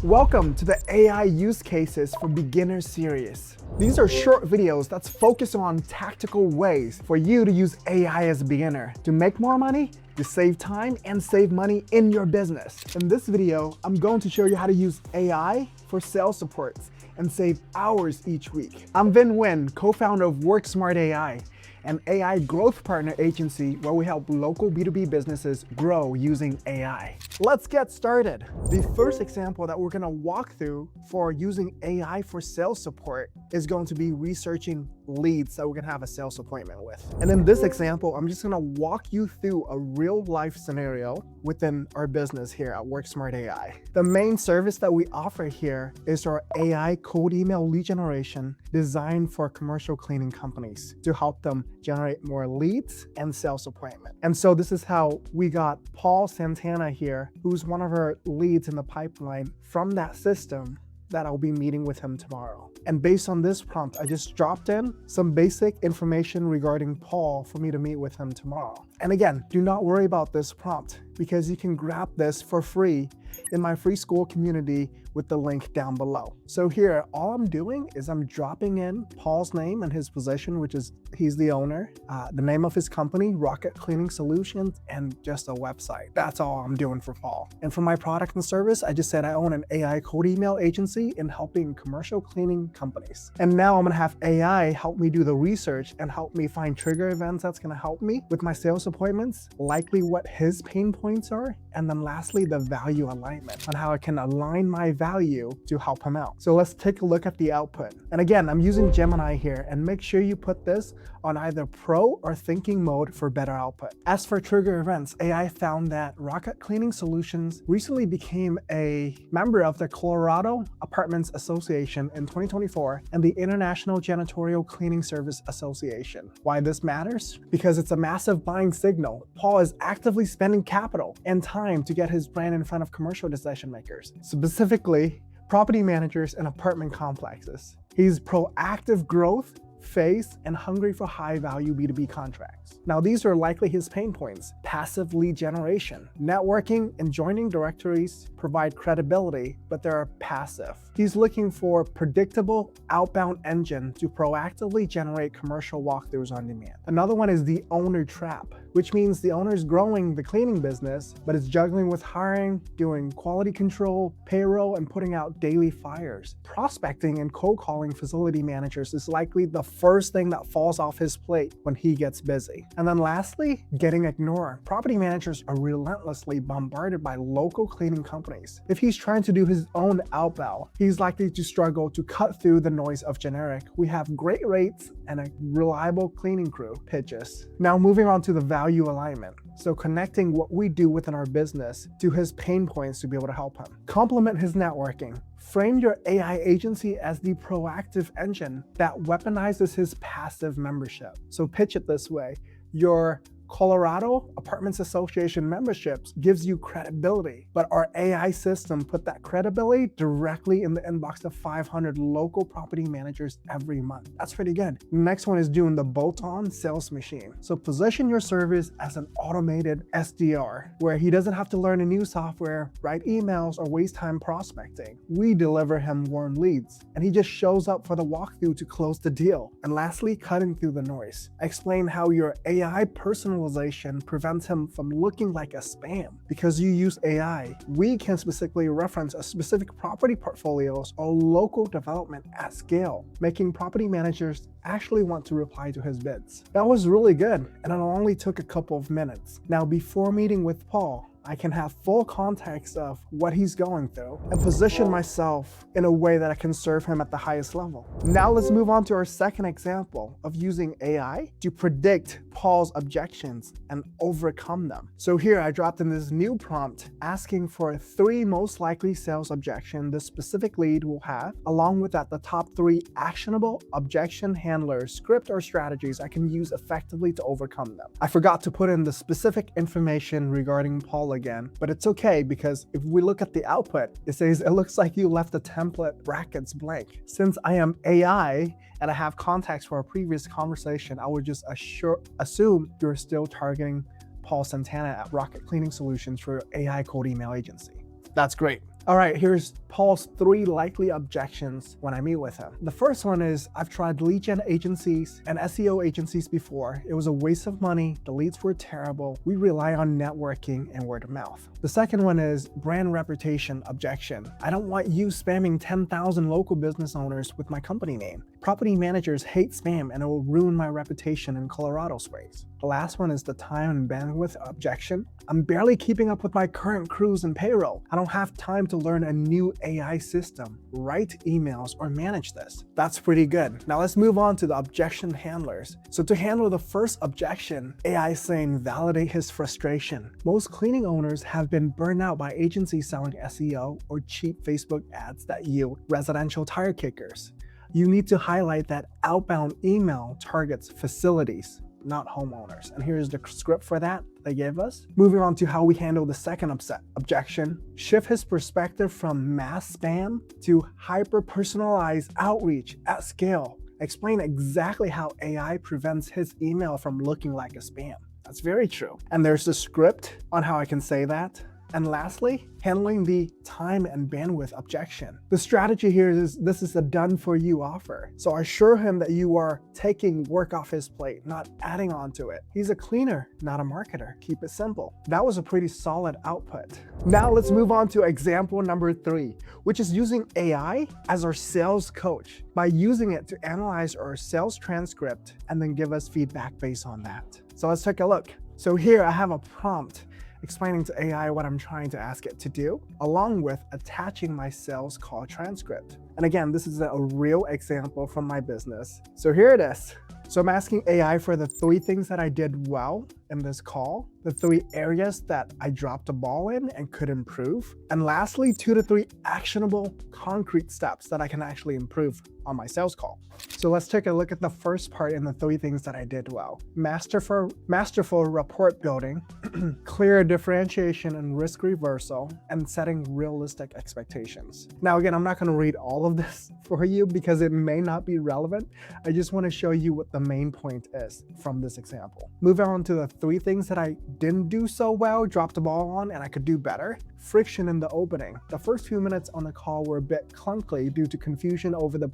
Welcome to the AI Use Cases for Beginners series. These are short videos that's focused on tactical ways for you to use AI as a beginner to make more money, to save time, and save money in your business. In this video, I'm going to show you how to use AI for sales supports and save hours each week. I'm Vin Nguyen, co-founder of WorkSmart AI, an AI growth partner agency where we help local B2B businesses grow using AI. Let's get started. The first example that we're gonna walk through for using AI for sales support is going to be researching leads that we're gonna have a sales appointment with. And in this example, I'm just gonna walk you through a real life scenario within our business here at WorkSmart AI. The main service that we offer here is our AI cold email lead generation designed for commercial cleaning companies to help them generate more leads and sales appointment. And so this is how we got Paul Santana here, who's one of our leads in the pipeline from that system that I'll be meeting with him tomorrow. And based on this prompt, I just dropped in some basic information regarding Paul for me to meet with him tomorrow. And again, do not worry about this prompt because you can grab this for free in my free Skool community with the link down below. So here, all I'm doing is I'm dropping in Paul's name and his position, which is he's the owner, the name of his company, Rocket Cleaning Solutions, and just a website. That's all I'm doing for Paul. And for my product and service, I just said I own an AI cold email agency in helping commercial cleaning companies. And now I'm gonna have AI help me do the research and help me find trigger events that's gonna help me with my sales appointments, likely what his pain points are, and then lastly, the value alignment on how I can align my value to help him out. So let's take a look at the output. And again, I'm using Gemini here, and make sure you put this on either pro or thinking mode for better output. As for trigger events, AI found that Rocket Cleaning Solutions recently became a member of the Colorado Apartments Association in 2024 and the International Janitorial Cleaning Service Association. Why this matters? Because it's a massive buying signal. Paul is actively spending capital and time to get his brand in front of commercial decision makers, specifically property managers and apartment complexes. He's proactive growth phase and hungry for high-value B2B contracts. Now, these are likely his pain points: passive lead generation, networking and joining directories provide credibility, but they're passive. He's looking for predictable outbound engine to proactively generate commercial walkthroughs on demand. Another one is the owner trap, which means the owner is growing the cleaning business, but is juggling with hiring, doing quality control, payroll, and putting out daily fires. Prospecting and cold calling facility managers is likely the first thing that falls off his plate when he gets busy. And then lastly, getting ignored. Property managers are relentlessly bombarded by local cleaning companies. If he's trying to do his own outbound, he's likely to struggle to cut through the noise of generic "we have great rates and a reliable cleaning crew" pitches. Now moving on to the value alignment. So connecting what we do within our business to his pain points to be able to help him. Complement his networking. Frame your AI agency as the proactive engine that weaponizes his passive membership. So pitch it this way: your Colorado Apartments Association memberships gives you credibility, but our AI system put that credibility directly in the inbox of 500 local property managers every month. That's pretty good. Next one is doing the bolt-on sales machine. So position your service as an automated SDR, where he doesn't have to learn a new software, write emails, or waste time prospecting. We deliver him warm leads, and he just shows up for the walkthrough to close the deal. And lastly, cutting through the noise. Explain how your AI personalization prevents him from looking like a spam. Because you use AI, we can specifically reference a specific property portfolios or local development at scale, making property managers actually want to reply to his bids. That was really good, and it only took a couple of minutes. Now, before meeting with Paul, I can have full context of what he's going through and position myself in a way that I can serve him at the highest level. Now let's move on to our second example of using AI to predict Paul's objections and overcome them. So here I dropped in this new prompt asking for 3 most likely sales objection this specific lead will have, along with that the top 3 actionable objection handlers, script or strategies I can use effectively to overcome them. I forgot to put in the specific information regarding Paul again, but it's okay because if we look at the output, it says it looks like you left the template brackets blank. Since I am AI and I have context for our previous conversation, I would just assume you're still targeting Paul Santana at Rocket Cleaning Solutions for AI cold email agency. That's great. All right, here's Paul's 3 likely objections when I meet with him. The first one is, I've tried lead gen agencies and SEO agencies before. It was a waste of money. The leads were terrible. We rely on networking and word of mouth. The second one is brand reputation objection. I don't want you spamming 10,000 local business owners with my company name. Property managers hate spam and it will ruin my reputation in Colorado Springs. The last one is the time and bandwidth objection. I'm barely keeping up with my current crews and payroll. I don't have time to learn a new AI system, write emails, or manage this. That's pretty good. Now let's move on to the objection handlers. So to handle the first objection, AI saying validate his frustration. Most cleaning owners have been burned out by agencies selling SEO or cheap Facebook ads that yield residential tire kickers. You need to highlight that outbound email targets facilities, not homeowners. And here's the script for that they gave us. Moving on to how we handle the second objection. Shift his perspective from mass spam to hyper-personalized outreach at scale. Explain exactly how AI prevents his email from looking like a spam. That's very true. And there's the script on how I can say that. And lastly, handling the time and bandwidth objection. The strategy here is this is a done for you offer. So assure him that you are taking work off his plate, not adding on to it. He's a cleaner, not a marketer. Keep it simple. That was a pretty solid output. Now let's move on to example number 3, which is using AI as our sales coach by using it to analyze our sales transcript and then give us feedback based on that. So let's take a look. So here I have a prompt explaining to AI what I'm trying to ask it to do, along with attaching my sales call transcript. And again, this is a real example from my business. So here it is. So I'm asking AI for the 3 things that I did well in this call, the 3 areas that I dropped the ball in and could improve, and lastly, 2 to 3 actionable concrete steps that I can actually improve on my sales call. So let's take a look at the first part in the 3 things that I did well. Masterful report building, clear differentiation and risk reversal, and setting realistic expectations. Now again, I'm not going to read all of this for you because it may not be relevant. I just want to show you what the main point is from this example. Moving on to the 3 things that I didn't do so well, dropped the ball on, and I could do better. Friction in the opening. The first few minutes on the call were a bit clunky due to confusion over the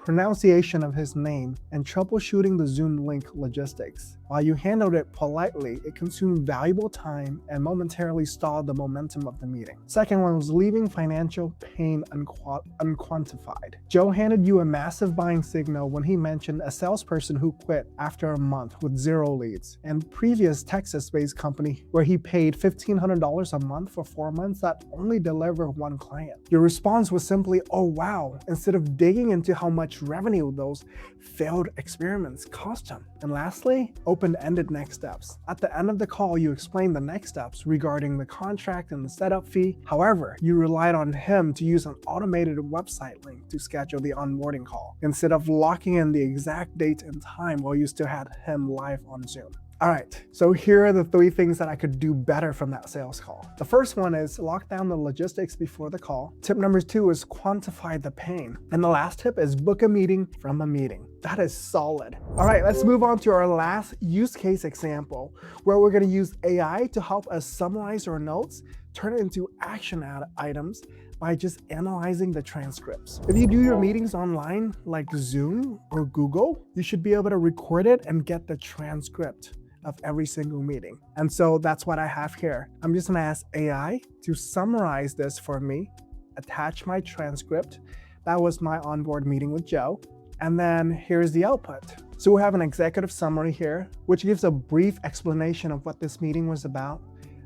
pronunciation of his name and troubleshooting the Zoom link logistics. While you handled it politely, it consumed valuable time and momentarily stalled the momentum of the meeting. Second one was leaving financial pain unquantified. Joe handed you a massive buying signal when he mentioned a salesperson who quit after a month with 0 leads, and previous Texas-based company where he paid $1,500 a month for 4 months that only deliver 1 client. Your response was simply, oh wow, instead of digging into how much revenue those failed experiments cost him. And lastly, open-ended next steps. At the end of the call, you explained the next steps regarding the contract and the setup fee. However, you relied on him to use an automated website link to schedule the onboarding call, instead of locking in the exact date and time while you still had him live on Zoom. All right, so here are the 3 things that I could do better from that sales call. The first one is lock down the logistics before the call. Tip number 2 is quantify the pain. And the last tip is book a meeting from a meeting. That is solid. All right, let's move on to our last use case example, where we're gonna use AI to help us summarize our notes, turn it into action items by just analyzing the transcripts. If you do your meetings online like Zoom or Google, you should be able to record it and get the transcript of every single meeting. And so that's what I have here. I'm just gonna ask AI to summarize this for me, attach my transcript. That was my onboard meeting with Joe. And then here's the output. So we have an executive summary here, which gives a brief explanation of what this meeting was about,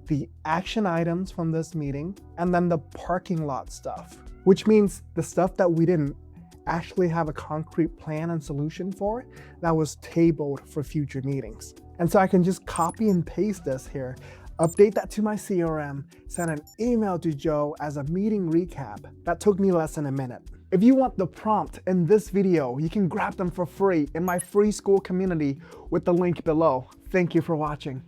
the action items from this meeting, and then the parking lot stuff, which means the stuff that we didn't actually have a concrete plan and solution for, that was tabled for future meetings. And so I can just copy and paste this here, update that to my CRM, send an email to Joe as a meeting recap. That took me less than a minute. If you want the prompt in this video, you can grab them for free in my free Skool community with the link below. Thank you for watching.